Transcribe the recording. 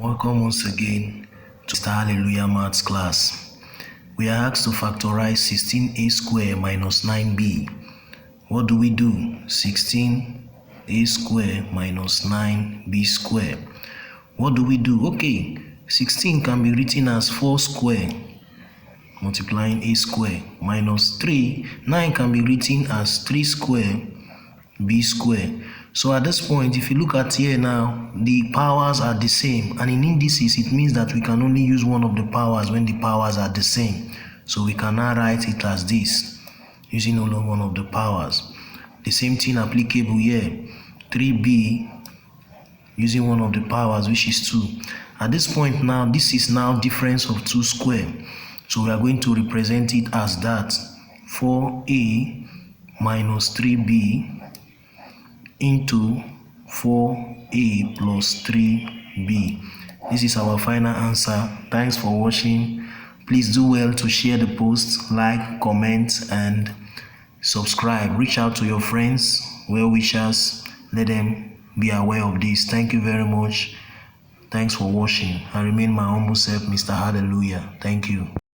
Welcome once again to Mr. Hallelujah Maths class. We are asked to factorize 16a squared minus 9b. What do we do? 16a squared minus 9b squared. What do we do? Okay, 16 can be written as 4 squared multiplying a squared minus 3. 9 can be written as 3 squared b squared. So at this point, if you look at here now, the powers are the same, and in indices it means that we can only use one of the powers when the powers are the same. So we can now write it as this, using only one of the powers. The same thing applicable here, 3b using one of the powers, which is 2. At this point now, this is now difference of 2 squared, so we are going to represent it as that, 4a minus 3b into 4a plus 3b. This is our final answer. Thanks for watching. Please do well to share the post, like, comment, and subscribe. Reach out to your friends, well-wishers. Let them be aware of this. Thank you very much. Thanks for watching. I remain my humble self, Mr. Hallelujah. Thank you.